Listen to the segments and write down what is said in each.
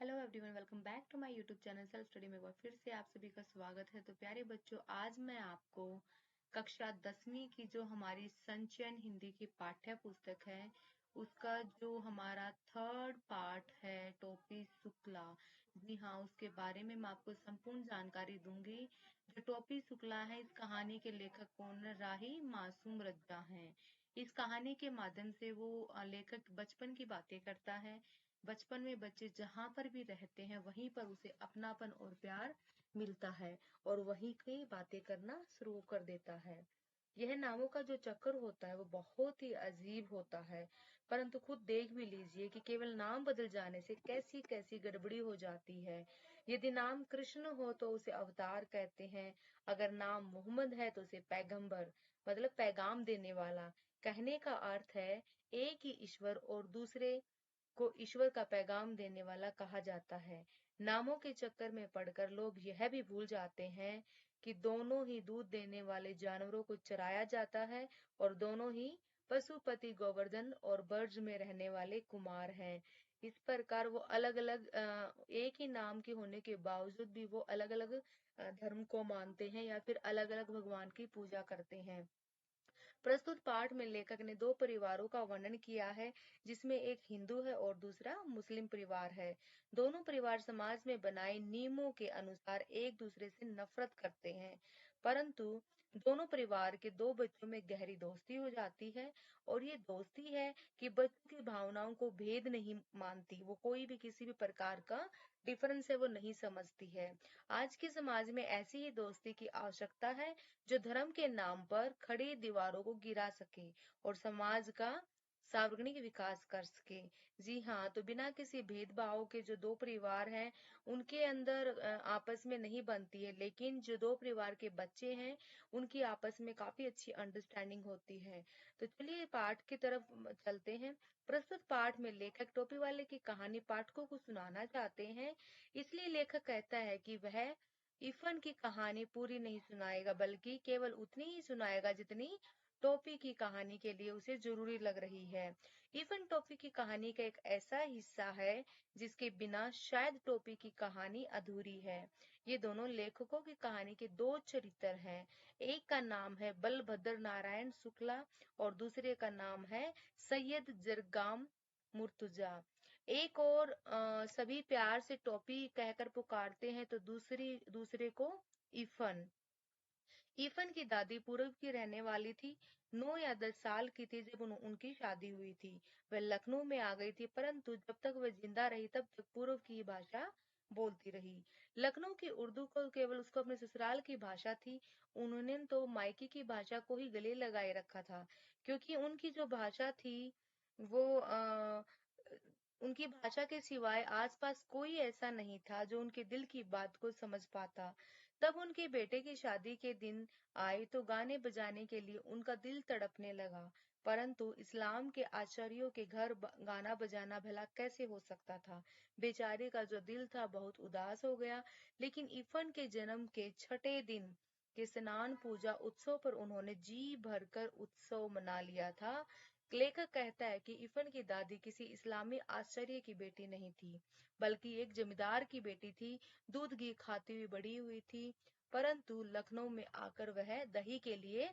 Hello everyone, welcome back to my YouTube channel self study में एक बार फिर से आप सभी का स्वागत है। तो प्यारे बच्चों, आज मैं आपको कक्षा 10वीं की जो हमारी संचयन हिंदी की पाठ्य पुस्तक है उसका जो हमारा थर्ड पार्ट है टोपी शुक्ला। जी हाँ, उसके बारे में मैं आपको संपूर्ण जानकारी दूंगी। जो टोपी शुक्ला है, इस कहानी के लेखक कौन है? राही मासूम रज्जा हैं। इस कहानी के माध्यम से वो लेखक बचपन की बातें करता है। बचपन में बच्चे जहां पर भी रहते हैं वहीं पर उसे अपनापन और प्यार मिलता है और वहीं की बातें करना शुरू कर देता है। यह नामों का जो चक्कर होता है वो बहुत ही अजीब होता है, परंतु खुद देख भी लीजिए कि केवल नाम बदल जाने से कैसी कैसी गड़बड़ी हो जाती है। यदि नाम कृष्ण हो तो उसे अवतार कहते हैं, अगर नाम मोहम्मद है तो उसे पैगंबर मतलब पैगाम देने वाला। कहने का अर्थ है एक ही ईश्वर और दूसरे को ईश्वर का पैगाम देने वाला कहा जाता है। नामों के चक्कर में पड़कर लोग यह भी भूल जाते हैं कि दोनों ही दूध देने वाले जानवरों को चराया जाता है और दोनों ही पशुपति गोवर्धन और ब्रज में रहने वाले कुमार हैं। इस प्रकार वो अलग अलग एक ही नाम के होने के बावजूद भी वो अलग अलग धर्म को मानते हैं या फिर अलग अलग भगवान की पूजा करते हैं। प्रस्तुत पाठ में लेखक ने दो परिवारों का वर्णन किया है, जिसमें एक हिंदू है और दूसरा मुस्लिम परिवार है। दोनों परिवार समाज में बनाए नियमों के अनुसार एक दूसरे से नफरत करते हैं, परंतु दोनों परिवार के दो बच्चों में गहरी दोस्ती हो जाती है। और ये दोस्ती है कि बच्चों की भावनाओं को भेद नहीं मानती, वो कोई भी किसी भी प्रकार का डिफरेंस है वो नहीं समझती है। आज के समाज में ऐसी ही दोस्ती की आवश्यकता है जो धर्म के नाम पर खड़ी दीवारों को गिरा सके और समाज का सार्वजनिक विकास कर सके। जी हाँ, तो बिना किसी भेदभाव के जो दो परिवार हैं उनके अंदर आपस में नहीं बनती है, लेकिन जो दो परिवार के बच्चे हैं उनकी आपस में काफी अच्छी अंडरस्टैंडिंग होती है। तो चलिए पाठ की तरफ चलते हैं। प्रस्तुत पाठ में लेखक टोपी वाले की कहानी पाठकों को सुनाना चाहते हैं, इसलिए लेखक कहता है कि वह इफन की कहानी पूरी नहीं सुनाएगा, बल्कि केवल उतनी ही सुनाएगा जितनी टोपी की कहानी के लिए उसे जरूरी लग रही है। इफन टोपी की कहानी का एक ऐसा हिस्सा है जिसके बिना शायद टोपी की कहानी अधूरी है। ये दोनों लेखकों की कहानी के दो चरित्र हैं। एक का नाम है बलभद्र नारायण शुक्ला और दूसरे का नाम है सैयद जरगाम मुर्तुजा। एक और सभी प्यार से टोपी कहकर पुकारते हैं तो दूसरे को इफन। इफन की दादी पूर्व की रहने वाली थी। 9 या 10 साल की थी जब उनकी शादी हुई थी। वह लखनऊ में आ गई थी, परंतु जब तक वह जिंदा रही तब तक पूर्व की भाषा बोलती रही। लखनऊ की उर्दू को केवल उसको अपने ससुराल की भाषा थी। उन्होंने तो मायके की भाषा को ही गले लगाए रखा था, क्योंकि उनकी जो भाषा थी वो उनकी भाषा के सिवाय आसपास कोई ऐसा नहीं था जो उनके दिल की बात को समझ पाता। तब उनके बेटे की शादी के दिन आए तो गाने बजाने के लिए उनका दिल तड़पने लगा, परंतु इस्लाम के आचार्यों के घर गाना बजाना भला कैसे हो सकता था। बेचारे का जो दिल था बहुत उदास हो गया। लेकिन इफन के जन्म के छठे दिन के स्नान पूजा उत्सव पर उन्होंने जी भरकर उत्सव मना लिया था। लेखक कहता है कि इफन की दादी किसी इस्लामी आचार्य की बेटी नहीं थी, बल्कि एक जमींदार की बेटी थी। दूध घी खाती हुई बड़ी हुई थी, परंतु लखनऊ में आकर वह दही के लिए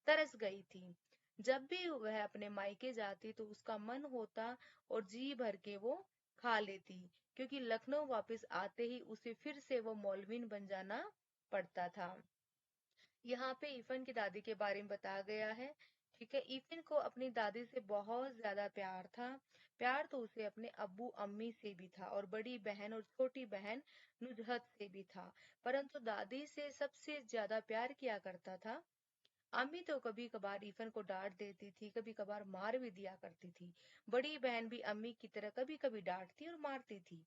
तरस गई थी। जब भी वह अपने मायके जाती तो उसका मन होता और जी भर के वो खा लेती, क्योंकि लखनऊ वापस आते ही उसे फिर से वो मौलवीन बन जाना पड़ता था। यहाँ पे इफन की दादी के बारे में बताया गया है। ठीक है, इफन को अपनी दादी से बहुत ज्यादा प्यार था। प्यार तो उसे अपने अब्बू अम्मी से भी था और बड़ी बहन और छोटी बहन नुजहत से भी था, परंतु दादी से सबसे ज्यादा प्यार किया करता था। अम्मी तो कभी कभार इफन को डांट देती थी, कभी कभार मार भी दिया करती थी। बड़ी बहन भी अम्मी की तरह कभी कभी डांटती और मारती थी।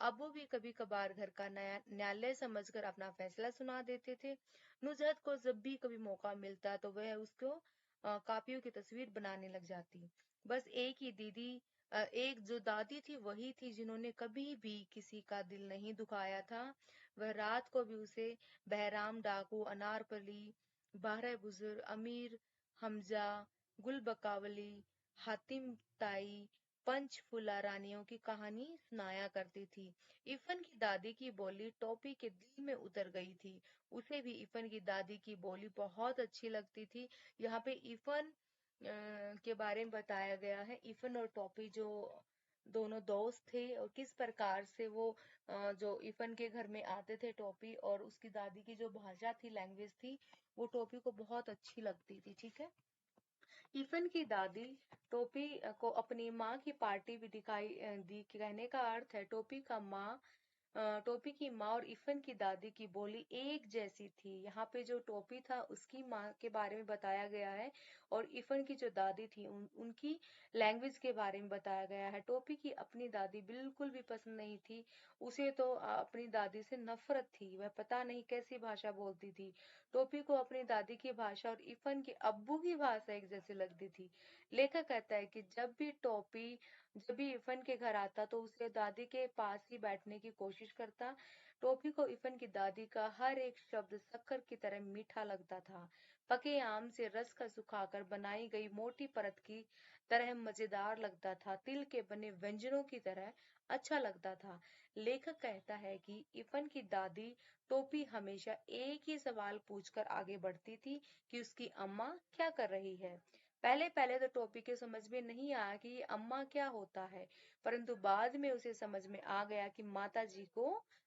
अब्बू भी कभी कभार घर का नया न्यायालय समझकर अपना फैसला सुना देते थे। नुजहत को जब भी कभी मौका मिलता तो वह उसको कापियों की तस्वीर बनाने लग जाती। बस एक ही दीदी एक जो दादी थी वही थी जिन्होंने कभी भी किसी का दिल नहीं दुखाया था। वह रात को भी उसे बहराम डाकू, अनारपली, बारह बुजुर्ग, अमीर हमजा, गुल बकावली, हातिम ताई, पंचफूला रानियों की कहानी सुनाया करती थी। इफन की दादी की बोली टोपी के दिल में उतर गई थी। उसे भी इफन की दादी की बोली बहुत अच्छी लगती थी। यहाँ पे इफन के बारे में बताया गया है। इफन और टोपी जो दोनों दोस्त थे और किस प्रकार से वो जो इफन के घर में आते थे टोपी, और उसकी दादी की जो भाषा थी, लैंग्वेज थी, वो टोपी को बहुत अच्छी लगती थी। ठीक है। इफन की दादी टोपी को अपनी माँ की पार्टी भी दिखाई दी। कहने का अर्थ है टोपी की माँ और इफन की दादी की बोली एक जैसी थी। यहाँ पे जो टोपी था उसकी माँ के बारे में बताया गया है, और इफन की जो दादी थी उनकी लैंग्वेज के बारे में बताया गया है। टोपी की अपनी दादी बिल्कुल भी पसंद नहीं थी। उसे तो अपनी दादी से नफरत थी। वह पता नहीं कैसी भाषा बोलती थी। टोपी को अपनी दादी की भाषा और इफन के अब्बू की भाषा एक जैसी लगती थी। लेखक कहता है कि जब भी इफन के घर आता तो उसे दादी के पास ही बैठने की कोशिश करता। टोपी को इफन की दादी का हर एक शब्द शक्कर की तरह मीठा लगता था। पके आम से रस का सुखाकर बनाई गई मोटी परत की तरह मजेदार लगता था। तिल के बने व्यंजनों की तरह अच्छा लगता था। लेखक कहता है कि इफन की दादी टोपी हमेशा एक ही सवाल पूछकर आगे बढ़ती थी कि उसकी अम्मा क्या कर रही है। पहले पहले तो टोपी के समझ में नहीं आया कि ये अम्मा क्या होता है, परंतु बाद में उसे समझ में आ गया कि माता जी को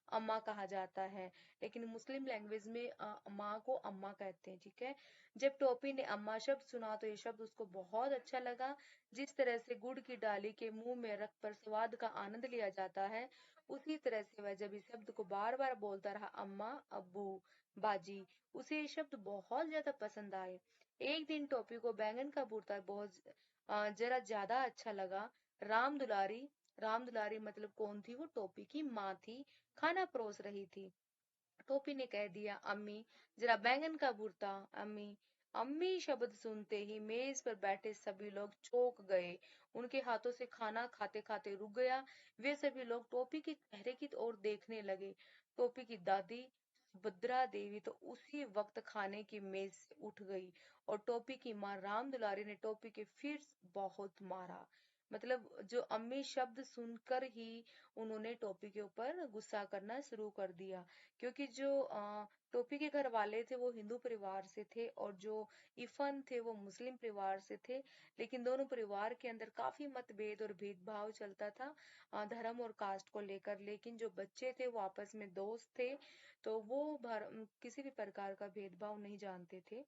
अम्मा कहा जाता है। लेकिन मुस्लिम लैंग्वेज में माँ को अम्मा कहते हैं। ठीक है। जब टोपी ने अम्मा शब्द सुना तो ये शब्द उसको बहुत अच्छा लगा। जिस तरह से गुड़ की डाली के मुंह में रख कर स्वाद का आनंद लिया जाता है, उसी तरह से वह जब इस शब्द को बार बार बोलता रहा, अम्मा, अब्बू, बाजी, उसे ये शब्द बहुत ज्यादा पसंद आए। एक दिन टोपी को बैंगन का भुर्ता बहुत जरा ज्यादा अच्छा लगा। राम दुलारी राम दुलारी मतलब कौन थी? वो टोपी की माँ थी। खाना परोस रही थी। टोपी ने कह दिया, अम्मी, जरा बैंगन का भुर्ता। अम्मी, अम्मी शब्द सुनते ही मेज पर बैठे सभी लोग चौंक गए। उनके हाथों से खाना खाते खाते रुक गया। वे सभी लोग टोपी के चेहरे की ओर देखने लगे। टोपी की दादी सुभद्रा देवी तो उसी वक्त खाने की मेज से उठ गई, और टोपी की माँ राम दुलारी ने टोपी के फिर बहुत मारा। मतलब जो अम्मी शब्द सुनकर ही उन्होंने टोपी के ऊपर गुस्सा करना शुरू कर दिया। क्योंकि जो टोपी के घर वाले थे वो हिंदू परिवार से थे, और जो इफन थे वो मुस्लिम परिवार से थे। लेकिन दोनों परिवार के अंदर काफी मतभेद और भेदभाव चलता था धर्म और कास्ट को लेकर। लेकिन जो बच्चे थे वो आपस में दोस्त थे, तो वो किसी भी प्रकार का भेदभाव नहीं जानते थे।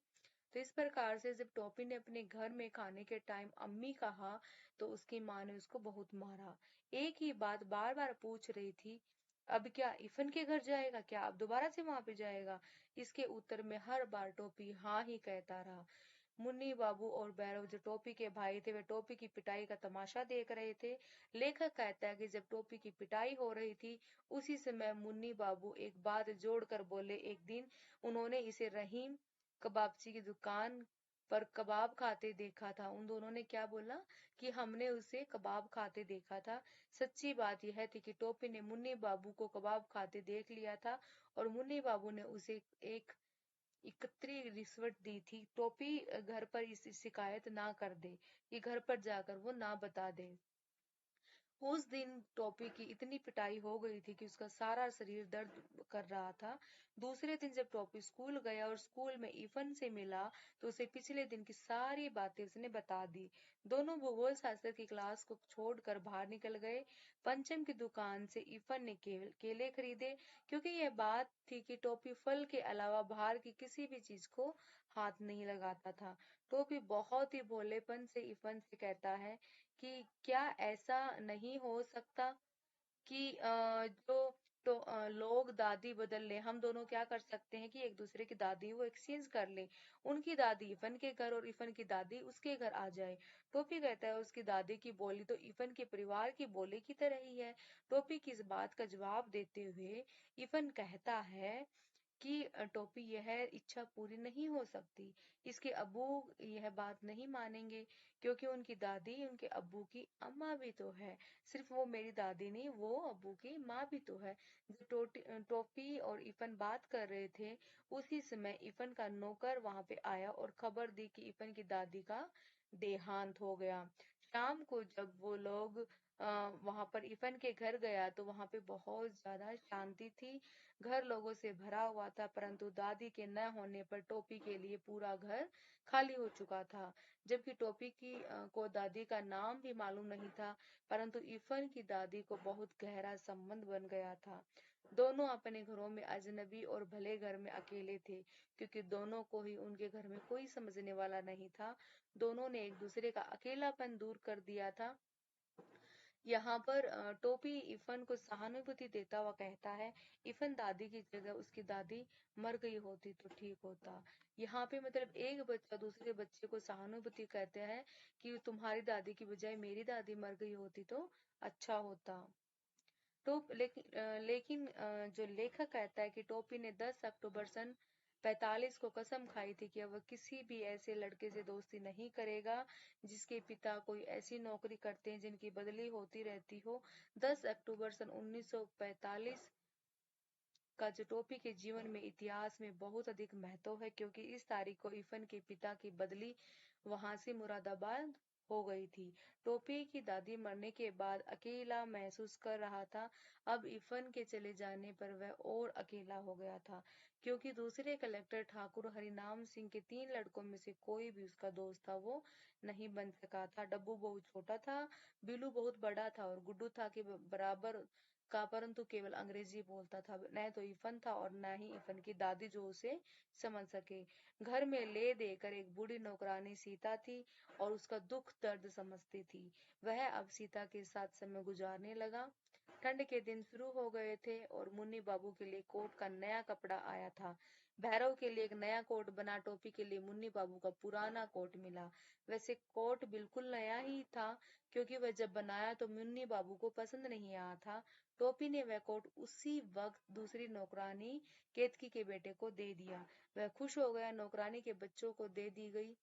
तो इस प्रकार से जब टॉपी ने अपने घर में खाने के टाइम अम्मी कहा, तो उसकी माँ ने उसको बहुत मारा। एक ही बात बार बार पूछ रही थी, अब क्या इफन के घर जाएगा? क्या अब दोबारा से वहां पे जाएगा? इसके उत्तर में हर बार टोपी हाँ ही कहता रहा। मुन्नी बाबू और भैरव जो टोपी के भाई थे, वे टोपी की पिटाई का तमाशा देख रहे थे। लेखक कहता है कि जब टोपी की पिटाई हो रही थी, उसी समय मुन्नी बाबू एक बात जोड़कर बोले। एक दिन उन्होंने इसे रहीम कबाबची की दुकान पर कबाब खाते देखा था। उन दोनों ने क्या बोला कि हमने उसे कबाब खाते देखा था। सच्ची बात यह थी कि टोपी ने मुन्नी बाबू को कबाब खाते देख लिया था, और मुन्नी बाबू ने उसे एक इकतरी रिश्वत दी थी। टोपी घर पर इस शिकायत ना कर दे, कि घर पर जाकर वो ना बता दे। उस दिन टोपी की इतनी पिटाई हो गई थी कि उसका सारा शरीर दर्द कर रहा था। दूसरे दिन जब टोपी स्कूल गया और स्कूल में इफन से मिला, तो उसे पिछले दिन की सारी बातें उसने बता दी। दोनों भूगोल शास्त्र की क्लास को छोड़कर बाहर निकल गए। पंचम की दुकान से इफन ने केले खरीदे, क्योंकि यह बात थी कि टोपी फल के अलावा बाहर की किसी भी चीज को हाथ नहीं लगाता था। टोपी बहुत ही भोलेपन से इफन से कहता है कि क्या ऐसा नहीं हो सकता कि लोग दादी बदल ले? हम दोनों क्या कर सकते हैं कि एक दूसरे की दादी वो एक्सचेंज कर ले। उनकी दादी इफन के घर और इफन की दादी उसके घर आ जाए। टोपी कहता है उसकी दादी की बोली तो इफन के परिवार की बोली की तरह ही है। टोपी की इस बात का जवाब देते हुए इफन कहता है कि टोपी यह इच्छा पूरी नहीं हो सकती। इसके अब्बू यह बात नहीं मानेंगे, क्योंकि उनकी दादी उनके अब्बू की अम्मा भी तो है। सिर्फ वो मेरी दादी नहीं, वो अब्बू की माँ भी तो है। जब टोपी और इफन बात कर रहे थे, उसी समय इफन का नौकर वहां पे आया और खबर दी कि इफन की दादी का देहांत हो गया। शाम को जब वो लोग वहां पर इफन के घर गया तो वहां पे बहुत ज्यादा शांति थी। घर लोगों से भरा हुआ था, परंतु दादी के न होने पर टोपी के लिए पूरा घर खाली हो चुका था। जबकि टोपी को दादी का नाम भी मालूम नहीं था, परंतु इफन की दादी को बहुत गहरा संबंध बन गया था। दोनों अपने घरों में अजनबी और भले घर में अकेले थे, क्योंकि दोनों को ही उनके घर में कोई समझने वाला नहीं था। दोनों ने एक दूसरे का अकेलापन दूर कर दिया था। यहाँ पर टोपी इफन को सहानुभूति देता हुआ कहता है, इफन दादी की जगह उसकी दादी मर गई होती तो ठीक होता। यहाँ पे मतलब एक बच्चा दूसरे बच्चे को सहानुभूति कहते हैं कि तुम्हारी दादी की बजाय मेरी दादी मर गई होती तो अच्छा होता। लेकिन जो लेखक कहता है कि टोपी ने 10 अक्टूबर सन 45 को कसम खाई थी कि वह किसी भी ऐसे लड़के से दोस्ती नहीं करेगा जिसके पिता कोई ऐसी नौकरी करते हैं जिनकी बदली होती रहती हो। 10 अक्टूबर सन 1945 का जो टोपी के जीवन में इतिहास में बहुत अधिक महत्व है, क्योंकि इस तारीख को इफन के पिता की बदली वहां से मुरादाबाद हो गई थी। टोपी की दादी मरने के बाद अकेला महसूस कर रहा था। अब इफन के चले जाने पर वह और अकेला हो गया था, क्योंकि दूसरे कलेक्टर ठाकुर हरिनाम सिंह के 3 लड़कों में से कोई भी उसका दोस्त था वो नहीं बन सका था। डब्बू बहुत छोटा था, बिल्लू बहुत बड़ा था और गुड्डू था कि बराबर का, परंतु केवल अंग्रेजी बोलता था। न तो इफन था और न ही इफन की दादी जो उसे समझ सके। घर में ले देकर एक बूढ़ी नौकरानी सीता थी और उसका दुख दर्द समझती थी। वह अब सीता के साथ समय गुजारने लगा। ठंड के दिन शुरू हो गए थे और मुन्नी बाबू के लिए कोट का नया कपड़ा आया था। भैरव के लिए एक नया कोट बना, टोपी के लिए मुन्नी बाबू का पुराना कोट मिला। वैसे कोट बिल्कुल नया ही था, क्योंकि वह जब बनाया तो मुन्नी बाबू को पसंद नहीं आया था। टोपी ने वह कोट उसी वक्त दूसरी नौकरानी केतकी के बेटे को दे दिया। वह खुश हो गया। नौकरानी के बच्चों को दे दी गई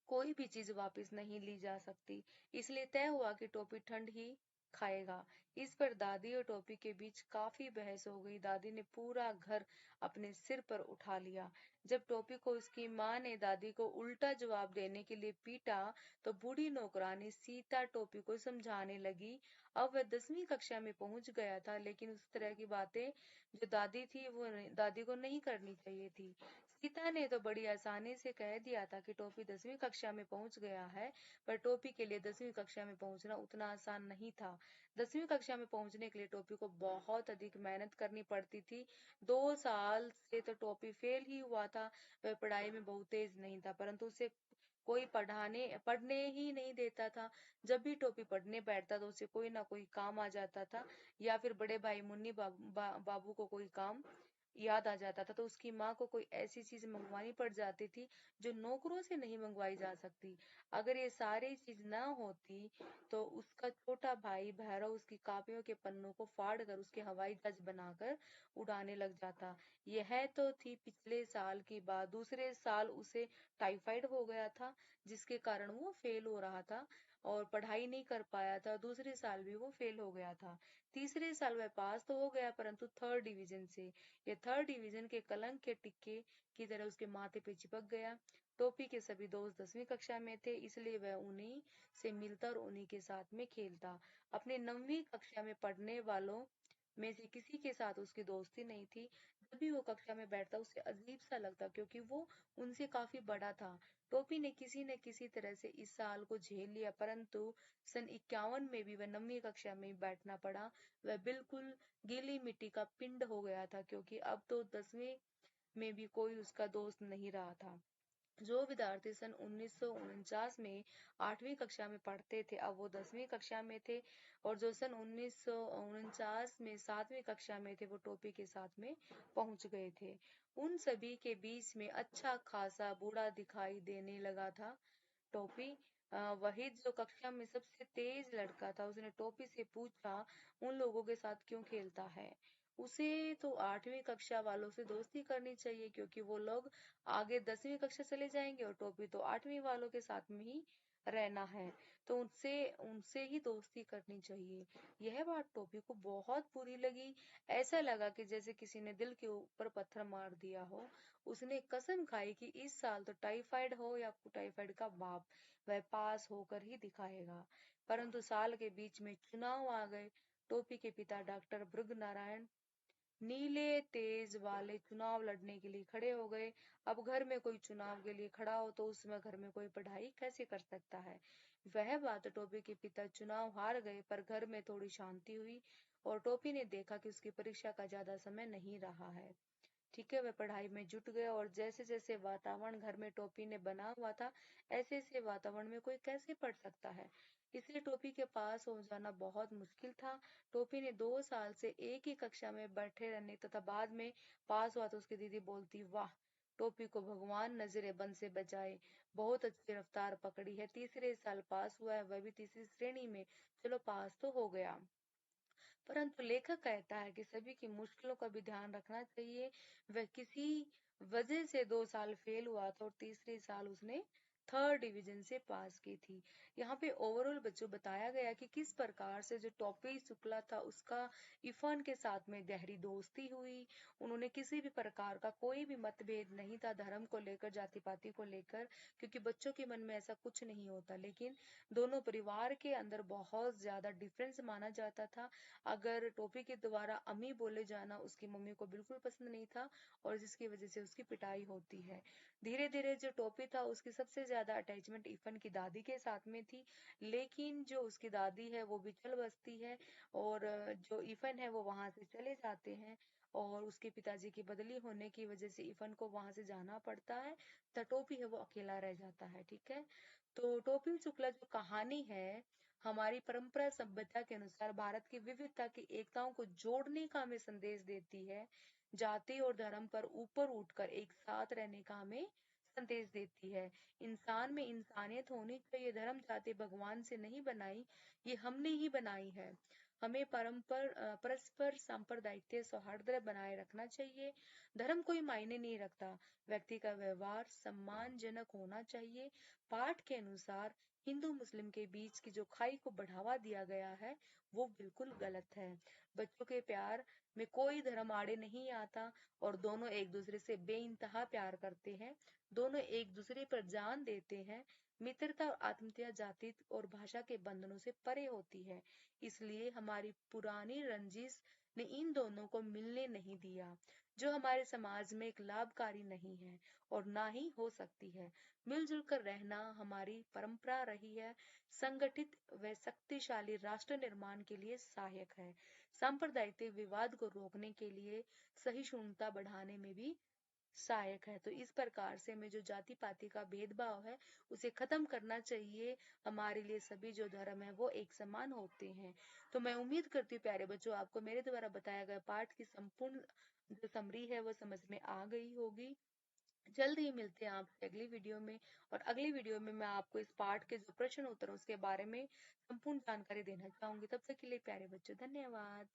कोई भी चीज वापस नहीं ली जा सकती, इसलिए तय हुआ कि टोपी ठंड ही खाएगा। इस पर दादी और टोपी के बीच काफी बहस हो गई। दादी ने पूरा घर अपने सिर पर उठा लिया। जब टोपी को उसकी माँ ने दादी को उल्टा जवाब देने के लिए पीटा तो बूढ़ी नौकरानी सीता टोपी को समझाने लगी। अब वह 10वीं कक्षा में पहुंच गया था, लेकिन उस तरह की बातें जो दादी थी वो दादी को नहीं करनी चाहिए थी। सीता ने तो बड़ी आसानी से कह दिया था कि टोपी 10वीं कक्षा में पहुंच गया है, पर टोपी के लिए 10वीं कक्षा में पहुंचना उतना आसान नहीं था। 10वीं कक्षा में पहुंचने के लिए टोपी को बहुत अधिक मेहनत करनी पड़ती थी। 2 साल से तो टोपी फेल ही हुआ था। वह पढ़ाई में बहुत तेज नहीं था, परंतु उसे कोई पढ़ने ही नहीं देता था। जब भी टोपी पढ़ने बैठता तो उसे कोई ना कोई काम आ जाता था, या फिर बड़े भाई मुन्नी बाबू को कोई काम याद आ जाता था, तो उसकी माँ को कोई ऐसी चीज मंगवानी पड़ जाती थी जो नौकरों से नहीं मंगवाई जा सकती। अगर ये सारी चीज ना होती तो उसका छोटा भाई भैरव उसकी कापियों के पन्नों को फाड़ कर उसके हवाई जहाज बनाकर उड़ाने लग जाता। यह तो थी पिछले साल की बात। दूसरे साल उसे टाइफाइड हो गया था, जिसके कारण वो फेल हो रहा था और पढ़ाई नहीं कर पाया था। दूसरे साल भी वो फेल हो गया था। तीसरे साल वह पास तो हो गया, परंतु 3rd डिवीजन से। ये 3rd डिवीजन के कलंक के टिक्के की तरह उसके माथे पे चिपक गया। टोपी के सभी दोस्त 10वीं कक्षा में थे, इसलिए वह उन्हीं से मिलता और उन्हीं के साथ में खेलता। अपने 9वीं कक्षा में पढ़ने वालों में से किसी के साथ उसकी दोस्ती नहीं थी। जब भी वो कक्षा में बैठता उसे अजीब सा लगता, क्योंकि वो उनसे काफी बड़ा था। टोपी ने किसी न किसी तरह से इस साल को झेल लिया, परंतु सन 51 में भी वह 9वीं कक्षा में बैठना पड़ा। वह बिल्कुल गीली मिट्टी का पिंड हो गया था, क्योंकि अब तो 10वीं में भी कोई उसका दोस्त नहीं रहा था। जो विद्यार्थी सन 1949 में 8वीं कक्षा में पढ़ते थे, अब वो 10वीं कक्षा में थे, और जो सन 1949 में 7वीं कक्षा में थे वो टोपी के साथ में पहुंच गए थे। उन सभी के बीच में अच्छा खासा बूढ़ा दिखाई देने लगा था टोपी। वही जो कक्षा में सबसे तेज लड़का था, उसने टोपी से पूछा, उन लोगों के साथ क्यों खेलता है? उसे तो 8वीं कक्षा वालों से दोस्ती करनी चाहिए, क्योंकि वो लोग आगे 10वीं कक्षा चले जाएंगे और टोपी तो 8वीं वालों के साथ में ही रहना है तो उनसे उनसे ही दोस्ती करनी चाहिए। यह बात टोपी को बहुत बुरी लगी। ऐसा लगा कि जैसे किसी ने दिल के ऊपर पत्थर मार दिया हो। उसने कसम खाई कि इस साल तो टाइफाइड हो या टाइफाइड का बाप, वह पास होकर ही दिखाएगा। परंतु साल के बीच में चुनाव आ गए। टोपी के पिता डॉक्टर भृग नारायण नीले तेज वाले चुनाव लड़ने के लिए खड़े हो गए। अब घर में कोई चुनाव के लिए खड़ा हो तो उसमें घर में कोई पढ़ाई कैसे कर सकता है। वह बात टोपी के पिता चुनाव हार गए, पर घर में थोड़ी शांति हुई और टोपी ने देखा कि उसकी परीक्षा का ज्यादा समय नहीं रहा है। ठीक है, वह पढ़ाई में जुट गए और जैसे जैसे वातावरण घर में टोपी ने बना हुआ था, ऐसे ऐसे वातावरण में कोई कैसे पढ़ सकता है। इसलिए टोपी के पास हो जाना बहुत मुश्किल था। टोपी ने 2 साल से एक ही कक्षा में बैठे रहने तथा बाद में पास हुआ तो उसकी दीदी बोलती, वाह, टोपी को भगवान नजरे बंद से बचाए, बहुत अच्छी रफ्तार पकड़ी है, तीसरे साल पास हुआ है, वह भी तीसरी श्रेणी में, चलो पास तो हो गया। परंतु लेखक कहता है कि सभी की मुश्किलों का भी ध्यान रखना चाहिए। वह किसी वजह से 2 साल फेल हुआ था और तीसरे साल उसने थर्ड डिवीजन से पास की थी। यहाँ पे ओवरऑल बच्चों बताया गया कि किस प्रकार से जो टॉपी शुक्ला था उसका इरफान के साथ में गहरी दोस्ती हुई। उन्होंने किसी भी प्रकार का कोई भी मतभेद नहीं था धर्म को लेकर, जाति पाति को लेकर, क्योंकि बच्चों के मन में ऐसा कुछ नहीं होता। लेकिन दोनों परिवार के अंदर बहुत ज्यादा डिफरेंस माना जाता था। अगर टोपी के द्वारा अम्मी बोले जाना उसकी मम्मी को बिल्कुल पसंद नहीं था और जिसकी वजह से उसकी पिटाई होती है। धीरे धीरे जो टोपी था उसकी सबसे ज्यादा अटैचमेंट इफन की दादी के साथ में थी। लेकिन जो उसकी दादी है वो भी चल बसती है और जो इफन है वो वहां से चले जाते हैं और उसके पिताजी की बदली होने की वजह से इफन को वहां से जाना पड़ता है। तो टोपी है वो अकेला रह जाता है। ठीक है, तो टोपी शुक्ला जो कहानी है हमारी परंपरा सभ्यता के अनुसार भारत की विविधता की एकताओं को जोड़ने का हमें संदेश देती है। जाति और धर्म पर ऊपर उठकर एक साथ रहने का हमें संदेश देती है। इंसान में इंसानियत होनी चाहिए। धर्म जाति भगवान से नहीं बनाई, ये हमने ही बनाई है। हमें परस्पर सांप्रदायिकता सौहार्द बनाए रखना चाहिए। धर्म कोई मायने नहीं रखता, व्यक्ति का व्यवहार सम्मानजनक होना चाहिए। पाठ के अनुसार हिंदू मुस्लिम के बीच की जो खाई को बढ़ावा दिया गया है वो बिल्कुल गलत है। बच्चों के प्यार में कोई धर्म आड़े नहीं आता और दोनों एक दूसरे से बेइंतहा प्यार करते हैं। दोनों एक दूसरे पर जान देते हैं। मित्रता और आत्मीयता जाति और भाषा के बंधनों से परे होती है। इसलिए हमारी पुरानी रंजिश ने इन दोनों को मिलने नहीं दिया, जो हमारे समाज में एक लाभकारी नहीं है और ना ही हो सकती है। मिलजुल कर रहना हमारी परंपरा रही है, संगठित व शक्तिशाली राष्ट्र निर्माण के लिए सहायक है, सांप्रदायिक विवाद को रोकने के लिए, सहिष्णुता बढ़ाने में भी सहायक है। तो इस प्रकार से हमें जो जाति पाति का भेदभाव है उसे खत्म करना चाहिए। हमारे लिए सभी जो धर्म है वो एक समान होते हैं। तो मैं उम्मीद करती हूँ प्यारे बच्चों आपको मेरे द्वारा बताया गया पाठ की संपूर्ण जो समरी है वो समझ में आ गई होगी। जल्द ही मिलते हैं आपसे अगली वीडियो में और अगली वीडियो में मैं आपको इस पाठ के जो प्रश्न उत्तर उसके बारे में संपूर्ण जानकारी देना चाहूंगी। तब तक के लिए प्यारे बच्चों धन्यवाद।